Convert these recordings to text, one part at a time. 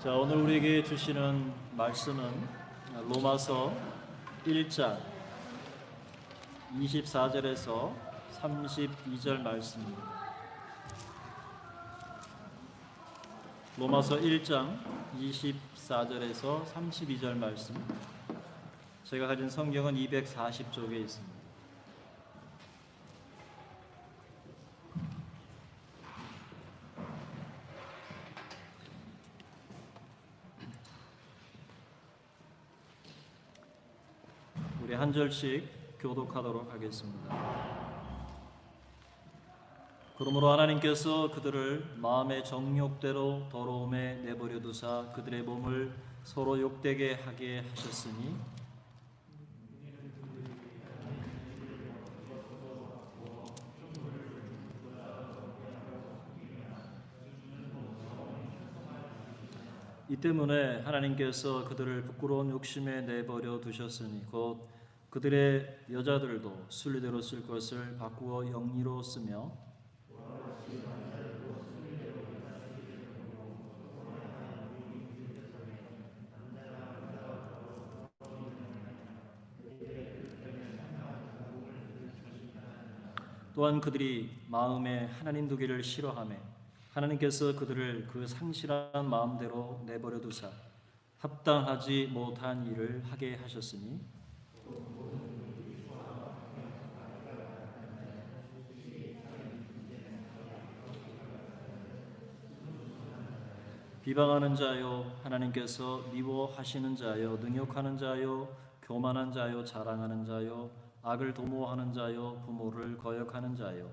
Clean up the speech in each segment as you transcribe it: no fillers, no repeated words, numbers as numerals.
자, 오늘 우리에게 주시는 말씀은 로마서 1장 24절에서 32절 말씀입니다. 로마서 1장 24절에서 32절 말씀. 제가 가진 성경은 240쪽에 있습니다. 우리 한 절씩 교독하도록 하겠습니다. 그러므로 하나님께서 그들을 마음의 정욕대로 더러움에 내버려 두사 그들의 몸을 서로 욕되게 하게 하셨으니 이 때문에 하나님께서 그들을 부끄러운 욕심에 내버려 두셨으니 곧 그들의 여자들도 순리대로 쓸 것을 바꾸어 영리로 쓰며 또한 그들이 마음에 하나님 두기를 싫어하며 하나님께서 그들을 그 상실한 마음대로 내버려 두사 합당하지 못한 일을 하게 하셨으니 비방하는 자요 하나님께서 미워하시는 자요 능욕하는 자요 교만한 자요 자랑하는 자요 악을 도모하는 자요 부모를 거역하는 자요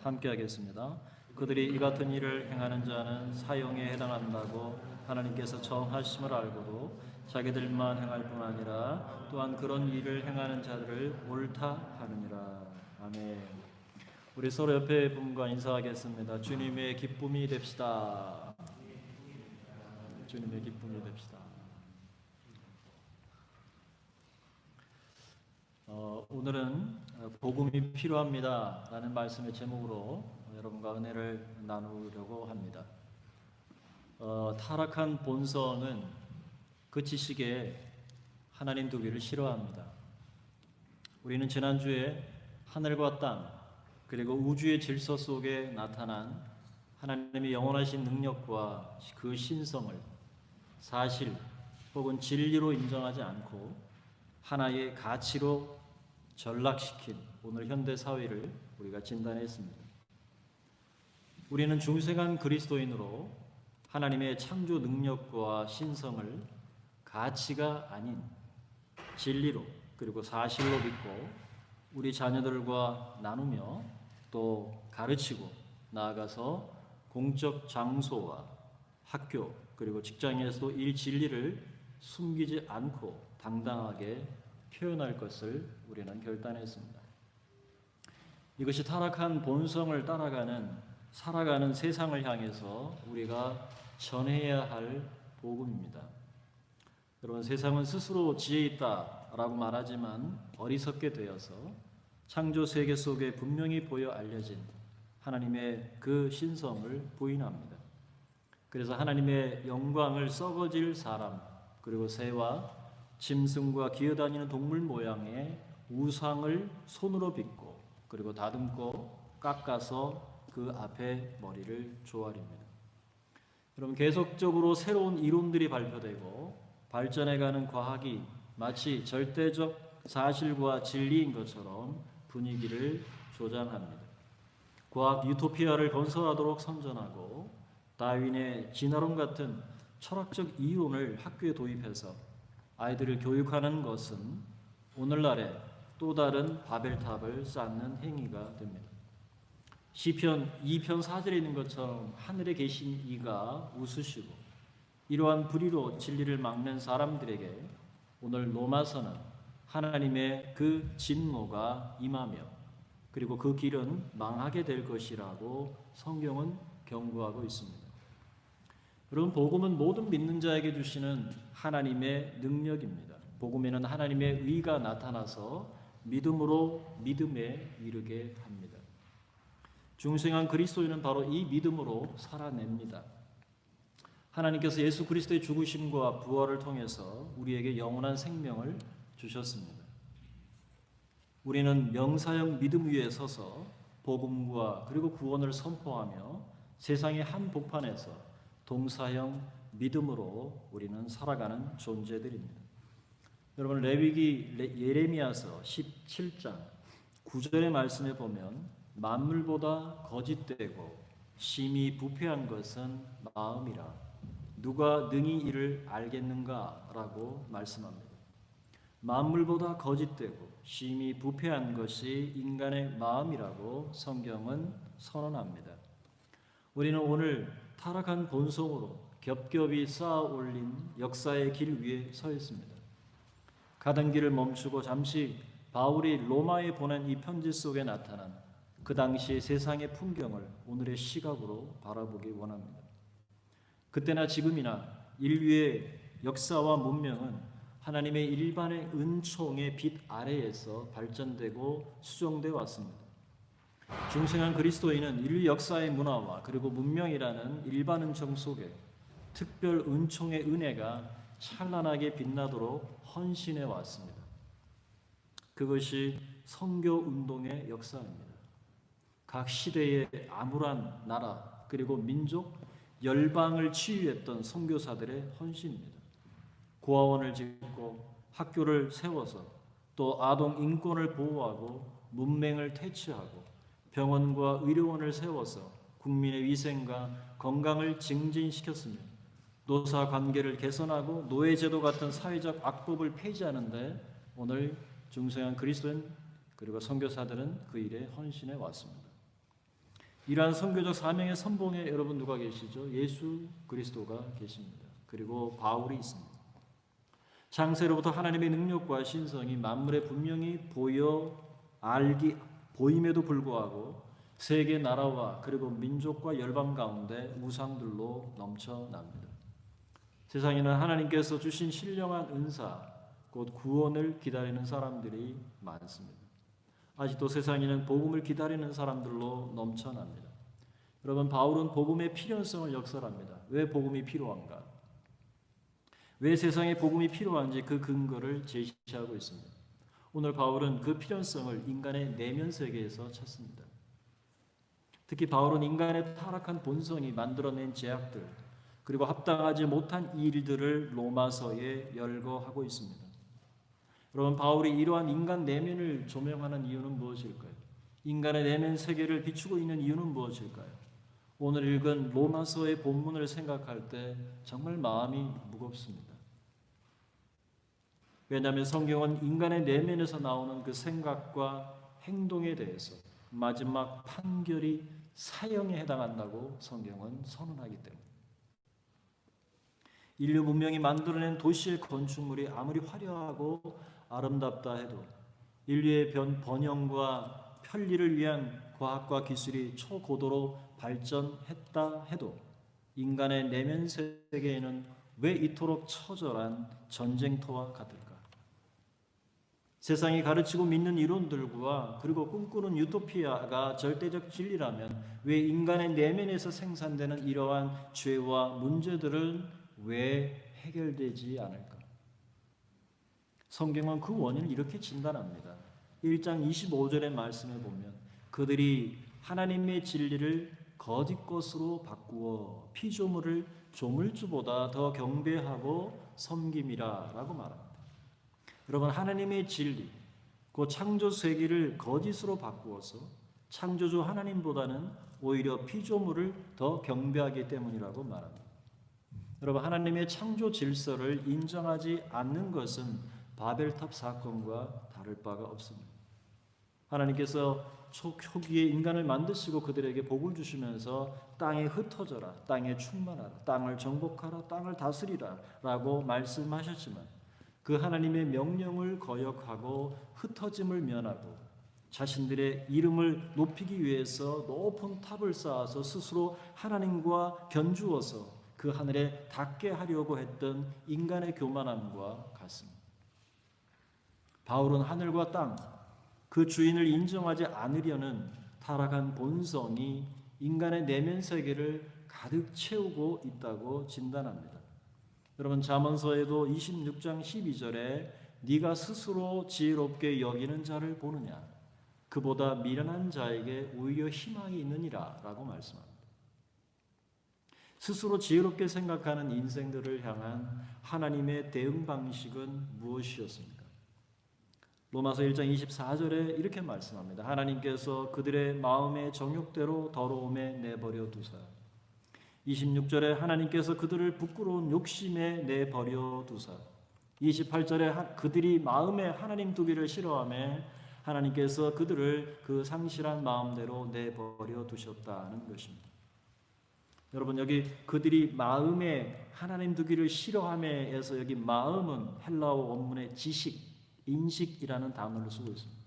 함께 하겠습니다. 그들이 이 같은 일을 행하는 자는 사형에 해당한다고 하나님께서 정하심을 알고도 자기들만 행할 뿐 아니라 또한 그런 일을 행하는 자들을 옳다 하느니라. 아멘. 우리 서로 옆에 분과 인사하겠습니다. 주님의 기쁨이 됩시다. 주님의 기쁨이 됩시다. 오늘은 복음이 필요합니다 라는 말씀의 제목으로 여러분과 은혜를 나누려고 합니다. 타락한 본성은 그 지식에 하나님 두기를 싫어합니다. 우리는 지난주에 하늘과 땅 그리고 우주의 질서 속에 나타난 하나님의 영원하신 능력과 그 신성을 사실 혹은 진리로 인정하지 않고 하나의 가치로 전락시킨 오늘 현대 사회를 우리가 진단했습니다. 우리는 중생한 그리스도인으로 하나님의 창조 능력과 신성을 가치가 아닌 진리로 그리고 사실로 믿고 우리 자녀들과 나누며 또 가르치고 나아가서 공적 장소와 학교 그리고 직장에서도 이 진리를 숨기지 않고 당당하게 표현할 것을 우리는 결단했습니다. 이것이 타락한 본성을 따라가는 살아가는 세상을 향해서 우리가 전해야 할 복음입니다. 여러분, 세상은 스스로 지혜 있다라고 말하지만 어리석게 되어서 창조 세계 속에 분명히 보여 알려진 하나님의 그 신성을 부인합니다. 그래서 하나님의 영광을 썩어질 사람 그리고 새와 짐승과 기어다니는 동물 모양의 우상을 손으로 빚고 그리고 다듬고 깎아서 그 앞에 머리를 조아립니다. 여러분, 계속적으로 새로운 이론들이 발표되고 발전해가는 과학이 마치 절대적 사실과 진리인 것처럼 분위기를 조장합니다. 과학 유토피아를 건설하도록 선전하고 다윈의 진화론 같은 철학적 이론을 학교에 도입해서 아이들을 교육하는 것은 오늘날의 또 다른 바벨탑을 쌓는 행위가 됩니다. 시편 2편 4절에 있는 것처럼 하늘에 계신 이가 웃으시고 이러한 불의로 진리를 막는 사람들에게 오늘 로마서는 하나님의 그 진노가 임하며 그리고 그 길은 망하게 될 것이라고 성경은 경고하고 있습니다. 여러분, 복음은 모든 믿는 자에게 주시는 하나님의 능력입니다. 복음에는 하나님의 의가 나타나서 믿음으로 믿음에 이르게 합니다. 중생한 그리스도인은 바로 이 믿음으로 살아냅니다. 하나님께서 예수 그리스도의 죽으심과 부활을 통해서 우리에게 영원한 생명을 주셨습니다. 우리는 명사형 믿음 위에 서서 복음과 그리고 구원을 선포하며 세상의 한복판에서 동사형 믿음으로 우리는 살아가는 존재들입니다. 여러분, 레위기 예레미야서 17장 9절의 말씀에 보면 만물보다 거짓되고 심히 부패한 것은 마음이라 누가 능히 이를 알겠는가? 라고 말씀합니다. 만물보다 거짓되고 심히 부패한 것이 인간의 마음이라고 성경은 선언합니다. 우리는 오늘 타락한 본성으로 겹겹이 쌓아 올린 역사의 길 위에 서 있습니다. 가던 길을 멈추고 잠시 바울이 로마에 보낸 이 편지 속에 나타난 그 당시의 세상의 풍경을 오늘의 시각으로 바라보기 원합니다. 그때나 지금이나 인류의 역사와 문명은 하나님의 일반의 은총의 빛 아래에서 발전되고 수정되어 왔습니다. 중생한 그리스도인은 인류 역사의 문화와 그리고 문명이라는 일반 은총 속에 특별 은총의 은혜가 찬란하게 빛나도록 헌신해 왔습니다. 그것이 선교 운동의 역사입니다. 각 시대의 암울한 나라 그리고 민족, 열방을 치유했던 선교사들의 헌신입니다. 고아원을 짓고 학교를 세워서 또 아동 인권을 보호하고 문맹을 퇴치하고 병원과 의료원을 세워서 국민의 위생과 건강을 증진시켰습니다. 노사 관계를 개선하고 노예제도 같은 사회적 악법을 폐지하는데 오늘 중생한 그리스도인 그리고 선교사들은 그 일에 헌신해 왔습니다. 이러한 선교적 사명의 선봉에 여러분 누가 계시죠? 예수 그리스도가 계십니다. 그리고 바울이 있습니다. 창세로부터 하나님의 능력과 신성이 만물에 분명히 보임에도 불구하고 세계 나라와 그리고 민족과 열방 가운데 우상들로 넘쳐납니다. 세상에는 하나님께서 주신 신령한 은사, 곧 구원을 기다리는 사람들이 많습니다. 아직도 세상에는 복음을 기다리는 사람들로 넘쳐납니다. 여러분, 바울은 복음의 필요성을 역설합니다. 왜 복음이 필요한가? 왜 세상에 복음이 필요한지 그 근거를 제시하고 있습니다. 오늘 바울은 그 필요성을 인간의 내면 세계에서 찾습니다. 특히 바울은 인간의 타락한 본성이 만들어낸 죄악들 그리고 합당하지 못한 일들을 로마서에 열거하고 있습니다. 여러분, 바울이 이러한 인간 내면을 조명하는 이유는 무엇일까요? 인간의 내면 세계를 비추고 있는 이유는 무엇일까요? 오늘 읽은 로마서의 본문을 생각할 때 정말 마음이 무겁습니다. 왜냐하면 성경은 인간의 내면에서 나오는 그 생각과 행동에 대해서 마지막 판결이 사형에 해당한다고 성경은 선언하기 때문에 인류 문명이 만들어낸 도시의 건축물이 아무리 화려하고 아름답다 해도 인류의 번영과 편리를 위한 과학과 기술이 초고도로 발전했다 해도 인간의 내면 세계에는 왜 이토록 처절한 전쟁터와 같을까? 세상이 가르치고 믿는 이론들과 그리고 꿈꾸는 유토피아가 절대적 진리라면 왜 인간의 내면에서 생산되는 이러한 죄와 문제들은 왜 해결되지 않을까? 성경은 그 원인을 이렇게 진단합니다. 1장 25절의 말씀에 보면 그들이 하나님의 진리를 거짓 것으로 바꾸어 피조물을 조물주보다 더 경배하고 섬김이라 라고 말합니다. 여러분, 하나님의 진리, 그 창조 세계를 거짓으로 바꾸어서 창조주 하나님보다는 오히려 피조물을 더 경배하기 때문이라고 말합니다. 여러분, 하나님의 창조 질서를 인정하지 않는 것은 바벨탑 사건과 다를 바가 없습니다. 하나님께서 초기에 인간을 만드시고 그들에게 복을 주시면서 땅에 흩어져라, 땅에 충만하라, 땅을 정복하라, 땅을 다스리라 라고 말씀하셨지만 그 하나님의 명령을 거역하고 흩어짐을 면하고 자신들의 이름을 높이기 위해서 높은 탑을 쌓아서 스스로 하나님과 견주어서 그 하늘에 닿게 하려고 했던 인간의 교만함과 같습니다. 바울은 하늘과 땅, 그 주인을 인정하지 않으려는 타락한 본성이 인간의 내면 세계를 가득 채우고 있다고 진단합니다. 여러분 잠언서에도 26장 12절에 네가 스스로 지혜롭게 여기는 자를 보느냐 그보다 미련한 자에게 오히려 희망이 있느니라 라고 말씀합니다. 스스로 지혜롭게 생각하는 인생들을 향한 하나님의 대응 방식은 무엇이었습니까? 로마서 1장 24절에 이렇게 말씀합니다. 하나님께서 그들의 마음의 정욕대로 더러움에 내버려 두사 26절에 하나님께서 그들을 부끄러운 욕심에 내버려 두사 28절에 그들이 마음에 하나님 두기를 싫어하며 하나님께서 그들을 그 상실한 마음대로 내버려 두셨다는 것입니다. 여러분 여기 그들이 마음에 하나님 두기를 싫어함에에서 여기 마음은 헬라어 원문의 지식, 인식이라는 단어를 쓰고 있습니다.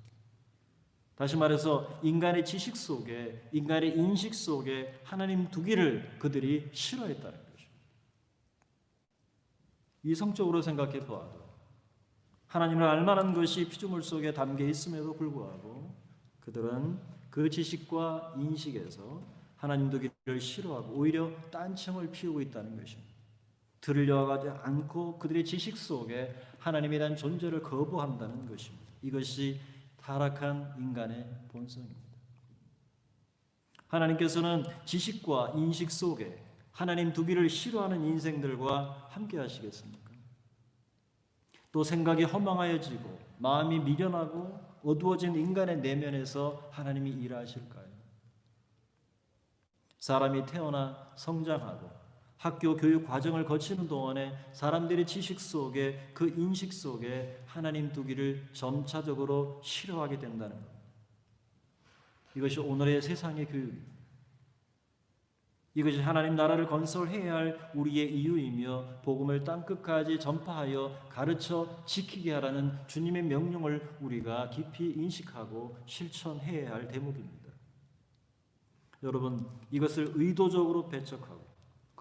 다시 말해서 인간의 지식 속에 인간의 인식 속에 하나님 두기를 그들이 싫어했다는 것입니다. 이성적으로 생각해 보아도 하나님을 알만한 것이 피조물 속에 담겨 있음에도 불구하고 그들은 그 지식과 인식에서 하나님 두기를 싫어하고 오히려 딴청을 피우고 있다는 것입니다. 들으려가지 않고 그들의 지식 속에 하나님에 대한 존재를 거부한다는 것입니다. 이것이 타락한 인간의 본성입니다. 하나님께서는 지식과 인식 속에 하나님 두기를 싫어하는 인생들과 함께 하시겠습니까? 또 생각이 허망하여지고 마음이 미련하고 어두워진 인간의 내면에서 하나님이 일하실까요? 사람이 태어나 성장하고 학교 교육 과정을 거치는 동안에 사람들의 지식 속에 그 인식 속에 하나님 두기를 점차적으로 싫어하게 된다는 것. 이것이 오늘의 세상의 교육입니다. 이것이 하나님 나라를 건설해야 할 우리의 이유이며 복음을 땅끝까지 전파하여 가르쳐 지키게 하라는 주님의 명령을 우리가 깊이 인식하고 실천해야 할 대목입니다. 여러분 이것을 의도적으로 배척하고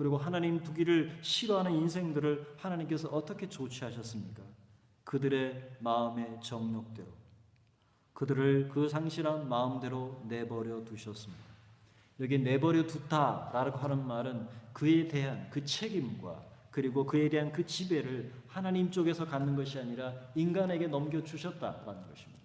그리고 하나님 두기를 싫어하는 인생들을 하나님께서 어떻게 조치하셨습니까? 그들의 마음의 정욕대로 그들을 그 상실한 마음대로 내버려 두셨습니다. 여기 내버려 두다라고 하는 말은 그에 대한 그 책임과 그리고 그에 대한 그 지배를 하나님 쪽에서 갖는 것이 아니라 인간에게 넘겨주셨다라는 것입니다.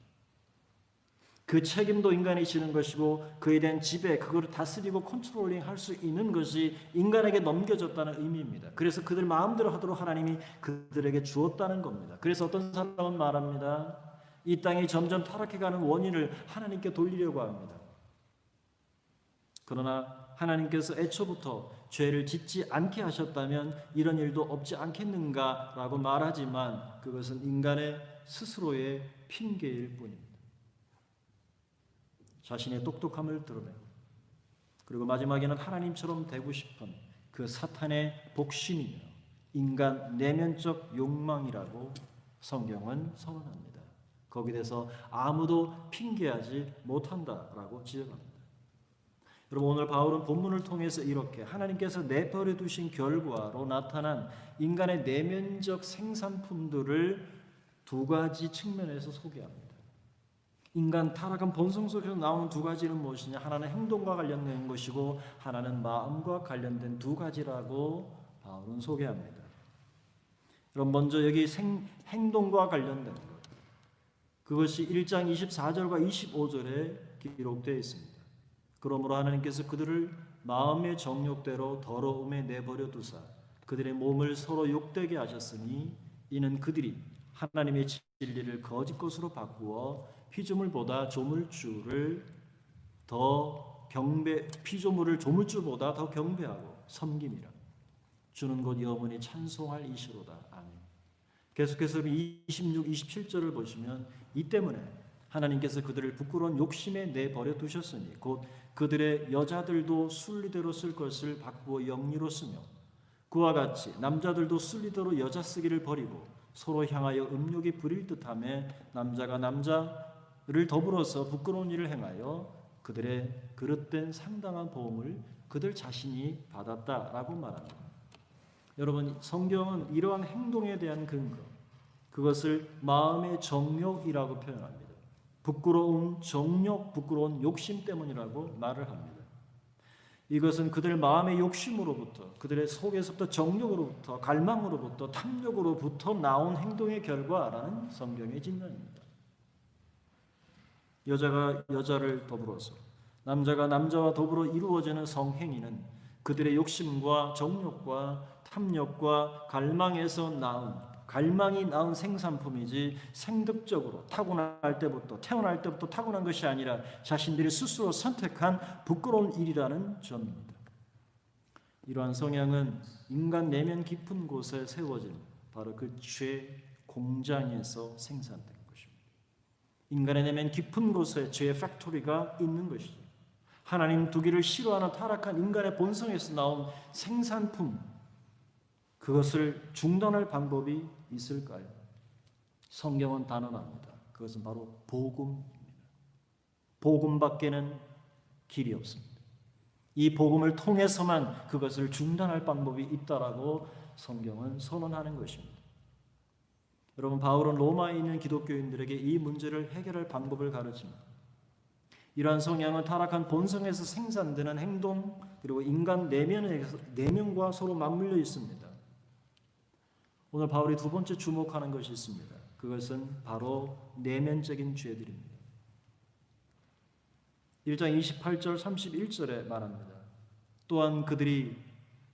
그 책임도 인간이 지는 것이고 그에 대한 지배, 그거를 다스리고 컨트롤링 할 수 있는 것이 인간에게 넘겨졌다는 의미입니다. 그래서 그들 마음대로 하도록 하나님이 그들에게 주었다는 겁니다. 그래서 어떤 사람은 말합니다. 이 땅이 점점 타락해가는 원인을 하나님께 돌리려고 합니다. 그러나 하나님께서 애초부터 죄를 짓지 않게 하셨다면 이런 일도 없지 않겠는가라고 말하지만 그것은 인간의 스스로의 핑계일 뿐입니다. 자신의 똑똑함을 드러내고 그리고 마지막에는 하나님처럼 되고 싶은 그 사탄의 복심이며 인간 내면적 욕망이라고 성경은 선언합니다. 거기에 대해서 아무도 핑계하지 못한다라고 지적합니다. 여러분 오늘 바울은 본문을 통해서 이렇게 하나님께서 내버려 두신 결과로 나타난 인간의 내면적 생산품들을 두 가지 측면에서 소개합니다. 인간 타락한 본성 속에서 나오는 두 가지는 무엇이냐? 하나는 행동과 관련된 것이고 하나는 마음과 관련된 두 가지라고 바울은 소개합니다. 그럼 먼저 여기 행동과 관련된 것, 그것이 1장 24절과 25절에 기록되어 있습니다. 그러므로 하나님께서 그들을 마음의 정욕대로 더러움에 내버려 두사 그들의 몸을 서로 욕되게 하셨으니 이는 그들이 하나님의 진리를 거짓 것으로 바꾸어 피조물보다 조물주를 더 피조물을 조물주보다 더 경배하고 섬김이라. 주는 곧 영원히 찬송할 이시로다. 아멘. 계속해서 26, 27절을 보시면 이 때문에 하나님께서 그들을 부끄러운 욕심에 내버려 두셨으니 곧 그들의 여자들도 순리대로 쓸 것을 바꾸어 영리로 쓰며 그와 같이 남자들도 순리대로 여자 쓰기를 버리고 서로 향하여 음욕이 부릴 듯하며 남자가 남자를 더불어서 부끄러운 일을 행하여 그들의 그릇된 상당한 보험을 그들 자신이 받았다라고 말합니다. 여러분 성경은 이러한 행동에 대한 근거 그것을 마음의 정욕이라고 표현합니다. 부끄러운 정욕, 부끄러운 욕심 때문이라고 말을 합니다. 이것은 그들 마음의 욕심으로부터, 그들의 속에서부터 정욕으로부터, 갈망으로부터, 탐욕으로부터 나온 행동의 결과라는 성경의 진단입니다. 여자가 여자를 더불어서, 남자가 남자와 더불어 이루어지는 성행위는 그들의 욕심과 정욕과 탐욕과 갈망이 낳은 생산품이지 생득적으로 태어날 때부터 타고난 것이 아니라 자신들이 스스로 선택한 부끄러운 일이라는 점입니다. 이러한 성향은 인간 내면 깊은 곳에 세워진 바로 그 죄 공장에서 생산된 것입니다. 인간의 내면 깊은 곳에 죄의 팩토리가 있는 것이죠. 하나님 두기를 싫어하는 타락한 인간의 본성에서 나온 생산품, 그것을 중단할 방법이 있을까요? 성경은 단언합니다. 그것은 바로 복음입니다. 복음밖에는 길이 없습니다. 이 복음을 통해서만 그것을 중단할 방법이 있다라고 성경은 선언하는 것입니다. 여러분, 바울은 로마에 있는 기독교인들에게 이 문제를 해결할 방법을 가르칩니다. 이러한 성향은 타락한 본성에서 생산되는 행동, 그리고 인간 내면과 서로 맞물려 있습니다. 오늘 바울이 두 번째 주목하는 것이 있습니다. 그것은 바로 내면적인 죄들입니다. 1장 28절 31절에 말합니다. 또한 그들이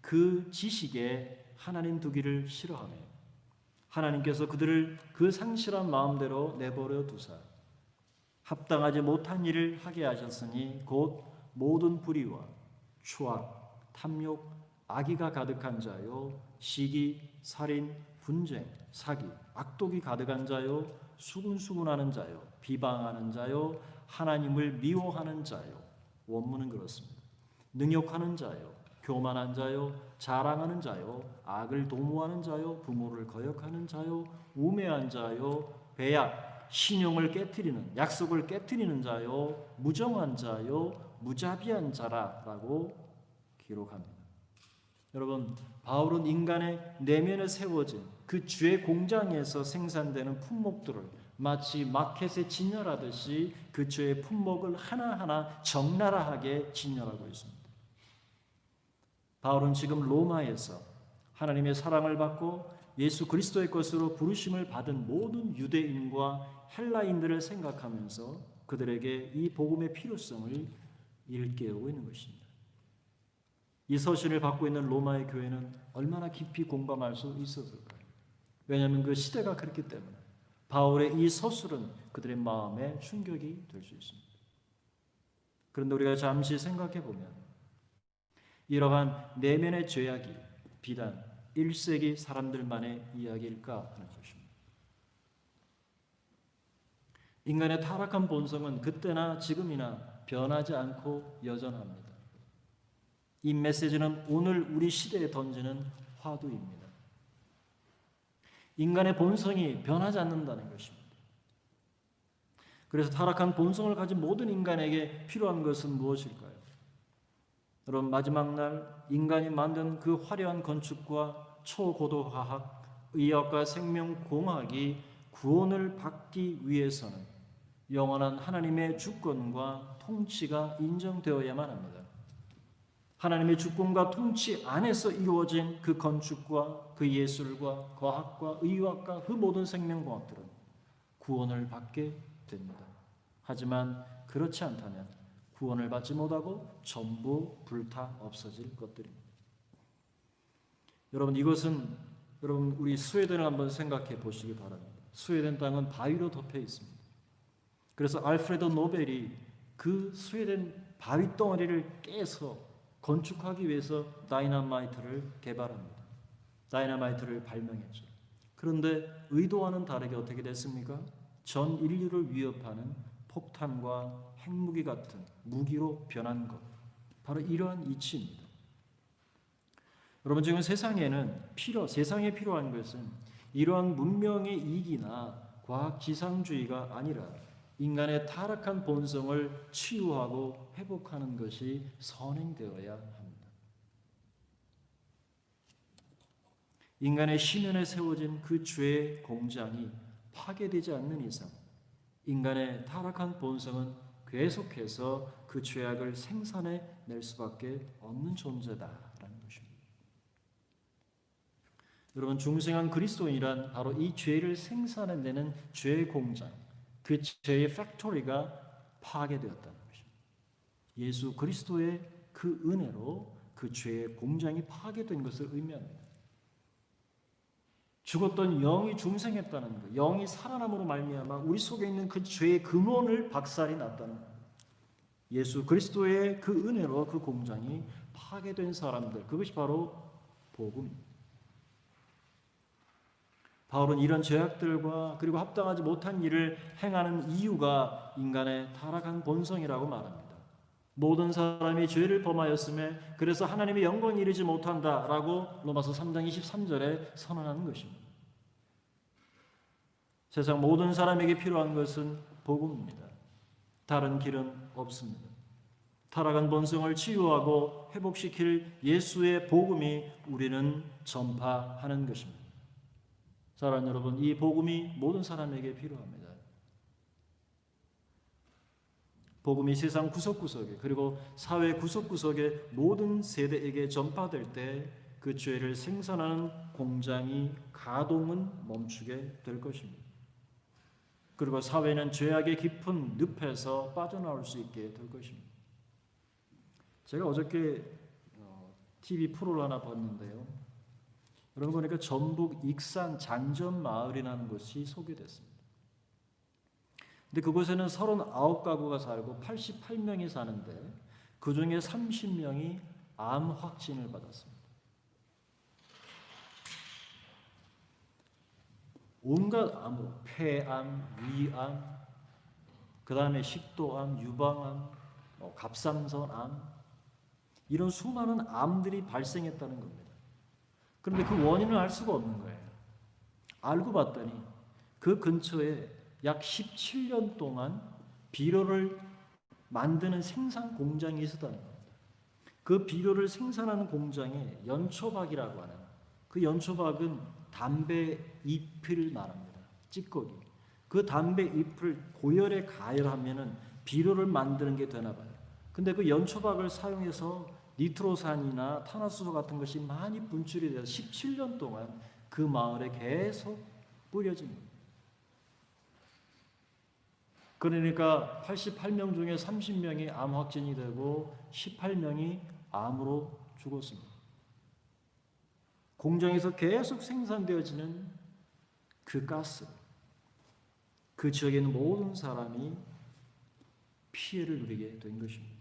그 지식에 하나님 두기를 싫어하며 하나님께서 그들을 그 상실한 마음대로 내버려 두사 합당하지 못한 일을 하게 하셨으니 곧 모든 불의와 추악, 탐욕, 악의가 가득한 자요, 시기, 살인, 분쟁, 사기, 악독이 가득한 자요, 수군수군하는 자요, 비방하는 자요, 하나님을 미워하는 자요. 원문은 그렇습니다. 능욕하는 자요, 교만한 자요, 자랑하는 자요, 악을 도모하는 자요, 부모를 거역하는 자요, 우매한 자요, 배약, 신용을 깨트리는, 약속을 깨트리는 자요, 무정한 자요, 무자비한 자라라고 기록합니다. 여러분, 바울은 인간의 내면에 세워진 그 죄의 공장에서 생산되는 품목들을 마치 마켓에 진열하듯이 그 죄의 품목을 하나하나 적나라하게 진열하고 있습니다. 바울은 지금 로마에서 하나님의 사랑을 받고 예수 그리스도의 것으로 부르심을 받은 모든 유대인과 헬라인들을 생각하면서 그들에게 이 복음의 필요성을 일깨우고 있는 것입니다. 이 서신을 받고 있는 로마의 교회는 얼마나 깊이 공감할 수 있었을까요? 왜냐하면 그 시대가 그렇기 때문에 바울의 이 서술은 그들의 마음에 충격이 될 수 있습니다. 그런데 우리가 잠시 생각해 보면 이러한 내면의 죄악이 비단 1세기 사람들만의 이야기일까 하는 것입니다. 인간의 타락한 본성은 그때나 지금이나 변하지 않고 여전합니다. 이 메시지는 오늘 우리 시대에 던지는 화두입니다. 인간의 본성이 변하지 않는다는 것입니다. 그래서 타락한 본성을 가진 모든 인간에게 필요한 것은 무엇일까요? 여러분, 마지막 날 인간이 만든 그 화려한 건축과 초고도 화학, 의학과 생명공학이 구원을 받기 위해서는 영원한 하나님의 주권과 통치가 인정되어야만 합니다. 하나님의 주권과 통치 안에서 이루어진 그 건축과 그 예술과 과학과 의학과 그 모든 생명공학들은 구원을 받게 됩니다. 하지만 그렇지 않다면 구원을 받지 못하고 전부 불타 없어질 것들입니다. 여러분, 이것은 우리 스웨덴을 한번 생각해 보시기 바랍니다. 스웨덴 땅은 바위로 덮여 있습니다. 그래서 알프레드 노벨이 그 스웨덴 바위 덩어리를 깨서 건축하기 위해서 다이너마이트를 개발합니다. 다이너마이트를 발명했죠. 그런데 의도와는 다르게 어떻게 됐습니까? 전 인류를 위협하는 폭탄과 핵무기 같은 무기로 변한 것, 바로 이러한 이치입니다. 여러분, 지금 세상에 필요한 것은 이러한 문명의 이익이나 과학 지상주의가 아니라 인간의 타락한 본성을 치유하고 회복하는 것이 선행되어야 합니다. 인간의 심연에 세워진 그 죄의 공장이 파괴되지 않는 이상 인간의 타락한 본성은 계속해서 그 죄악을 생산해낼 수밖에 없는 존재다라는 것입니다. 여러분, 중생한 그리스도인이란 바로 이 죄를 생산해내는 죄의 공장, 그 죄의 팩토리가 파괴되었다는 것입니다. 예수 그리스도의 그 은혜로 그 죄의 공장이 파괴된 것을 의미합니다. 죽었던 영이 중생했다는 것, 영이 살아남으로 말미암아 우리 속에 있는 그 죄의 근원을 박살이 났다는 것. 예수 그리스도의 그 은혜로 그 공장이 파괴된 사람들, 그것이 바로 복음입니다. 바울은 이런 죄악들과 그리고 합당하지 못한 일을 행하는 이유가 인간의 타락한 본성이라고 말합니다. 모든 사람이 죄를 범하였음에 그래서 하나님의 영광에 이르지 못한다라고 로마서 3장 23절에 선언하는 것입니다. 세상 모든 사람에게 필요한 것은 복음입니다. 다른 길은 없습니다. 타락한 본성을 치유하고 회복시킬 예수의 복음이 우리는 전파하는 것입니다. 사랑하는 여러분, 이 복음이 모든 사람에게 필요합니다. 복음이 세상 구석구석에 그리고 사회 구석구석의 모든 세대에게 전파될 때 그 죄를 생산하는 공장이 가동은 멈추게 될 것입니다. 그리고 사회는 죄악의 깊은 늪에서 빠져나올 수 있게 될 것입니다. 제가 어저께 TV 프로를 하나 봤는데요. 여러분 보니까 전북 익산 장전마을이라는 곳이 소개됐습니다. 근데 그곳에는 39가구가 살고 88명이 사는데 그 중에 30명이 암 확진을 받았습니다. 온갖 암, 폐암, 위암, 그 다음에 식도암, 유방암, 갑상선암, 이런 수많은 암들이 발생했다는 겁니다. 그런데 그 원인을 알 수가 없는 거예요. 알고 봤더니 그 근처에 약 17년 동안 비료를 만드는 생산 공장이 있었다는 겁니다. 그 비료를 생산하는 공장에 연초박이라고 하는, 그 연초박은 담배 잎을 말합니다. 찌꺼기. 그 담배 잎을 고열에 가열하면은 비료를 만드는 게 되나 봐요. 근데 그 연초박을 사용해서 니트로산이나 탄화수소 같은 것이 많이 분출이 돼서 17년 동안 그 마을에 계속 뿌려진 겁니다. 그러니까 88명 중에 30명이 암 확진이 되고 18명이 암으로 죽었습니다. 공장에서 계속 생산되어지는 그 가스, 그 지역에 있는 모든 사람이 피해를 누리게 된 것입니다.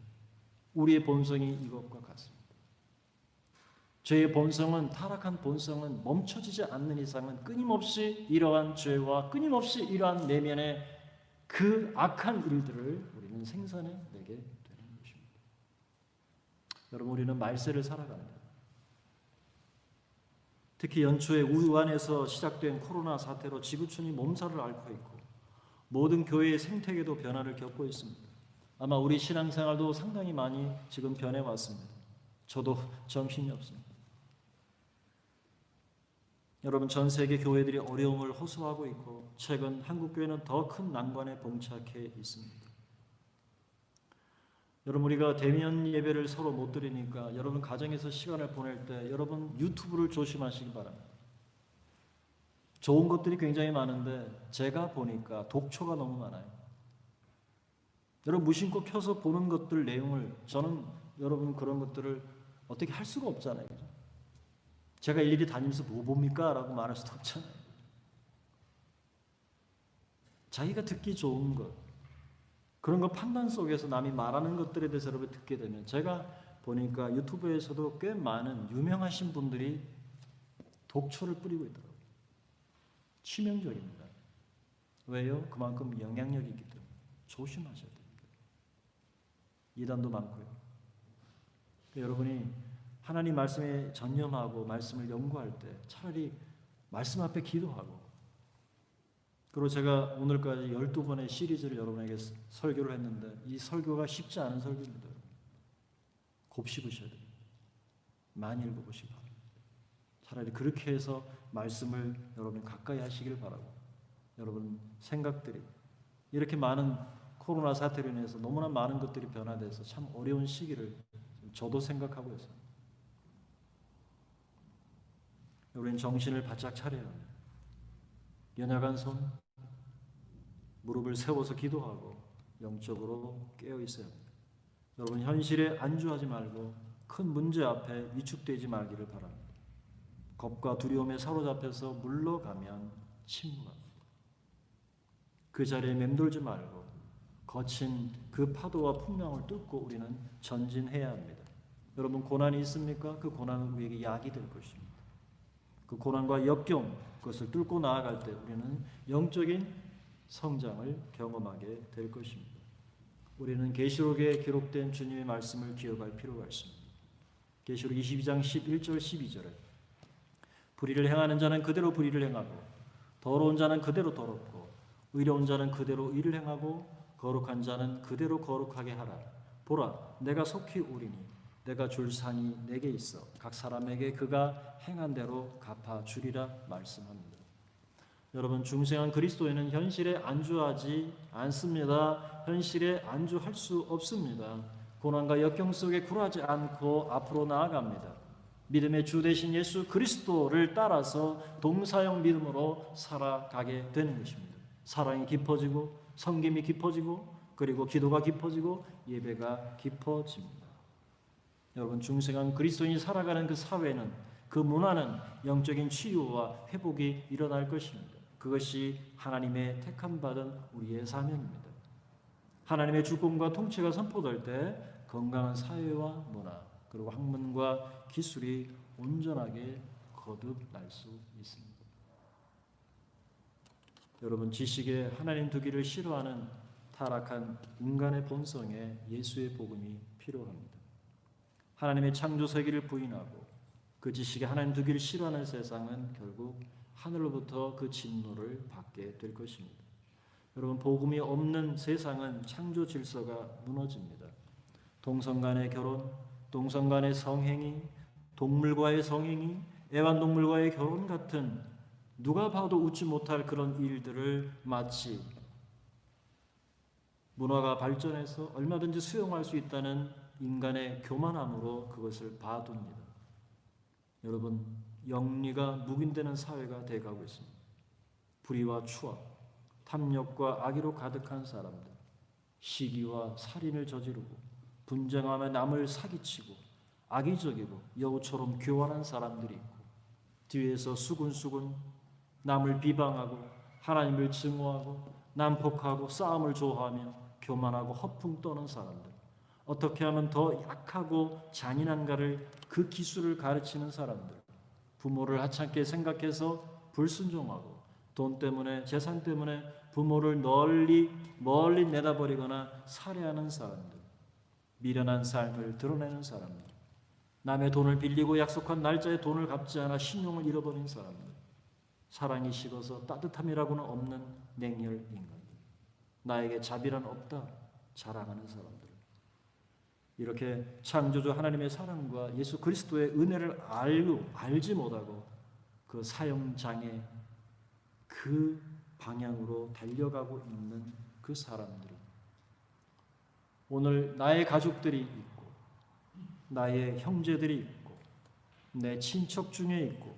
우리의 본성이 이것과 같습니다. 죄의 본성은, 타락한 본성은 멈춰지지 않는 이상은 끊임없이 이러한 죄와 끊임없이 이러한 내면의 그 악한 일들을 우리는 생산해내게 되는 것입니다. 여러분, 우리는 말세를 살아갑니다. 특히 연초에 우한에서 시작된 코로나 사태로 지구촌이 몸살을 앓고 있고 모든 교회의 생태계도 변화를 겪고 있습니다. 아마 우리 신앙생활도 상당히 많이 지금 변해왔습니다. 저도 정신이 없습니다. 여러분, 전 세계 교회들이 어려움을 호소하고 있고 최근 한국 교회는 더 큰 난관에 봉착해 있습니다. 여러분, 우리가 대면 예배를 서로 못 드리니까 여러분 가정에서 시간을 보낼 때 여러분 유튜브를 조심하시기 바랍니다. 좋은 것들이 굉장히 많은데 제가 보니까 독초가 너무 많아요. 여러분 무심코 켜서 보는 것들 내용을 저는 여러분 그런 것들을 어떻게 할 수가 없잖아요. 제가 일일이 다니면서 뭐 봅니까? 라고 말할 수도 없잖아요. 자기가 듣기 좋은 것, 그런 거 판단 속에서 남이 말하는 것들에 대해서 여러분 듣게 되면, 제가 보니까 유튜브에서도 꽤 많은 유명하신 분들이 독초를 뿌리고 있더라고요. 치명적입니다. 왜요? 그만큼 영향력이 있기 때문에 조심하셔야 됩니다. 이단도 많고요. 여러분이 하나님 말씀에 전념하고 말씀을 연구할 때 차라리 말씀 앞에 기도하고, 그리고 제가 오늘까지 12번의 시리즈를 여러분에게 설교를 했는데 이 설교가 쉽지 않은 설교입니다. 곱씹으셔야 됩니다. 많이 읽어보시기 바랍니다. 차라리 그렇게 해서 말씀을 여러분 가까이 하시길 바라고, 여러분 생각들이, 이렇게 많은 코로나 사태로 인해서 너무나 많은 것들이 변화돼서 참 어려운 시기를 저도 생각하고 있어요. 우리는 정신을 바짝 차려야 합니다. 연약한 손, 무릎을 세워서 기도하고 영적으로 깨어 있어야 합니다. 여러분, 현실에 안주하지 말고 큰 문제 앞에 위축되지 말기를 바랍니다. 겁과 두려움에 사로잡혀서 물러가면 침묵합니다. 그 자리에 맴돌지 말고 거친 그 파도와 풍랑을 뚫고 우리는 전진해야 합니다. 여러분, 고난이 있습니까? 그 고난은 우리에게 약이 될 것입니다. 그 고난과 역경, 그것을 뚫고 나아갈 때 우리는 영적인 성장을 경험하게 될 것입니다. 우리는 계시록에 기록된 주님의 말씀을 기억할 필요가 있습니다. 계시록 22장 11절 12절에 불의를 행하는 자는 그대로 불의를 행하고 더러운 자는 그대로 더럽고 의로운 자는 그대로 의를 행하고 거룩한 자는 그대로 거룩하게 하라. 보라, 내가 속히 오리니 내가 줄 상이 내게 있어 각 사람에게 그가 행한 대로 갚아주리라 말씀합니다. 여러분, 중생한 그리스도인은 현실에 안주하지 않습니다. 현실에 안주할 수 없습니다. 고난과 역경 속에 굴하지 않고 앞으로 나아갑니다. 믿음의 주 되신 예수 그리스도를 따라서 동사형 믿음으로 살아가게 되는 것입니다. 사랑이 깊어지고 섬김이 깊어지고 그리고 기도가 깊어지고 예배가 깊어집니다. 여러분, 중생한 그리스도인이 살아가는 그 사회는, 그 문화는 영적인 치유와 회복이 일어날 것입니다. 그것이 하나님의 택함받은 우리의 사명입니다. 하나님의 주권과 통치가 선포될 때 건강한 사회와 문화 그리고 학문과 기술이 온전하게 거듭날 수 있습니다. 여러분, 지식에 하나님 두기를 싫어하는 타락한 인간의 본성에 예수의 복음이 필요합니다. 하나님의 창조 세계를 부인하고 그 지식에 하나님 두기를 싫어하는 세상은 결국 하늘로부터 그 진노를 받게 될 것입니다. 여러분, 복음이 없는 세상은 창조 질서가 무너집니다. 동성 간의 결혼, 동성 간의 성행위, 동물과의 성행위, 애완동물과의 결혼 같은 누가 봐도 웃지 못할 그런 일들을 마치 문화가 발전해서 얼마든지 수용할 수 있다는 인간의 교만함으로 그것을 봐둡니다. 여러분, 영리가 묵인되는 사회가 돼가고 있습니다. 불의와 추악, 탐욕과 악의로 가득한 사람들, 시기와 살인을 저지르고 분쟁하며 남을 사기치고 악의적이고 여우처럼 교활한 사람들이 있고 뒤에서 수군수군 남을 비방하고 하나님을 증오하고 난폭하고 싸움을 좋아하며 교만하고 허풍 떠는 사람들, 어떻게 하면 더 약하고 잔인한가를 그 기술을 가르치는 사람들, 부모를 하찮게 생각해서 불순종하고 돈 때문에 재산 때문에 부모를 멀리 내다버리거나 살해하는 사람들, 미련한 삶을 드러내는 사람들, 남의 돈을 빌리고 약속한 날짜에 돈을 갚지 않아 신용을 잃어버린 사람들, 사랑이 식어서 따뜻함이라고는 없는 냉혈 인간들, 나에게 자비란 없다 자랑하는 사람들, 이렇게 창조주 하나님의 사랑과 예수 그리스도의 은혜를 알지 못하고 그 사형장애 그 방향으로 달려가고 있는 그 사람들이 오늘 나의 가족들이 있고 나의 형제들이 있고 내 친척 중에 있고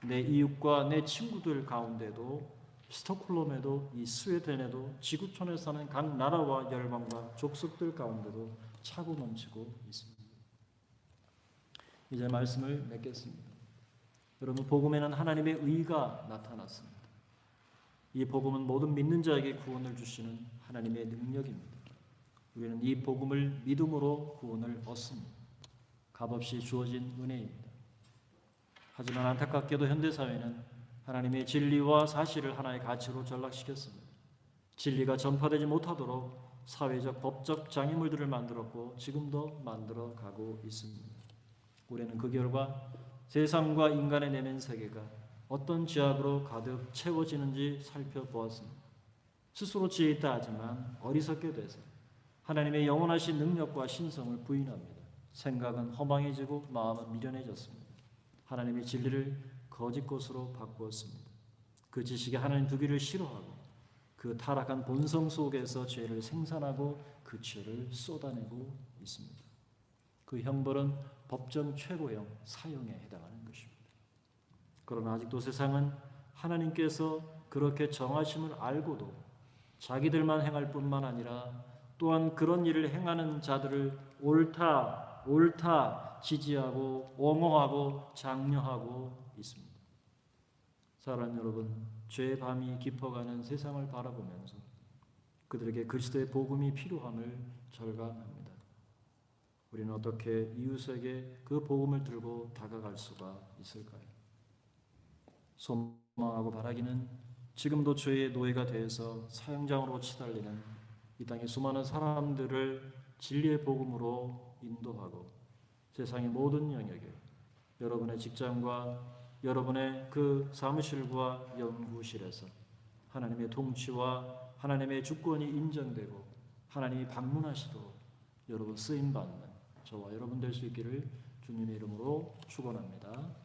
내 이웃과 내 친구들 가운데도 스톡홀름에도 이 스웨덴에도 지구촌에 사는 각 나라와 열방과 족속들 가운데도 차고 넘치고 있습니다. 이제 말씀을 맺겠습니다. 여러분, 복음에는 하나님의 의가 나타났습니다. 이 복음은 모든 믿는 자에게 구원을 주시는 하나님의 능력입니다. 우리는 이 복음을 믿음으로 구원을 얻습니다. 값없이 주어진 은혜입니다. 하지만 안타깝게도 현대사회는 하나님의 진리와 사실을 하나의 가치로 전락시켰습니다. 진리가 전파되지 못하도록 사회적, 법적 장애물들을 만들었고 지금도 만들어가고 있습니다. 우리는 그 결과 세상과 인간의 내면 세계가 어떤 죄악으로 가득 채워지는지 살펴보았습니다. 스스로 지혜 있다 하지만 어리석게 돼서 하나님의 영원하신 능력과 신성을 부인합니다. 생각은 허망해지고 마음은 미련해졌습니다. 하나님의 진리를 거짓 것으로 바꾸었습니다. 그 지식에 하나님 두기를 싫어하고 그 타락한 본성 속에서 죄를 생산하고 그 죄를 쏟아내고 있습니다. 그 형벌은 법정 최고형 사형에 해당하는 것입니다. 그러나 아직도 세상은 하나님께서 그렇게 정하심을 알고도 자기들만 행할 뿐만 아니라 또한 그런 일을 행하는 자들을 옳다 지지하고 옹호하고 장려하고 있습니다. 사랑하는 여러분, 죄의 밤이 깊어가는 세상을 바라보면서 그들에게 그리스도의 복음이 필요함을 절감합니다. 우리는 어떻게 이웃에게 그 복음을 들고 다가갈 수가 있을까요? 소망하고 바라기는 지금도 죄의 노예가 되어서 사형장으로 치달리는 이 땅의 수많은 사람들을 진리의 복음으로 인도하고 세상의 모든 영역에 여러분의 직장과 여러분의 그 사무실과 연구실에서 하나님의 통치와 하나님의 주권이 인정되고 하나님이 방문하시도록 여러분 쓰임받는 저와 여러분 될 수 있기를 주님의 이름으로 축원합니다.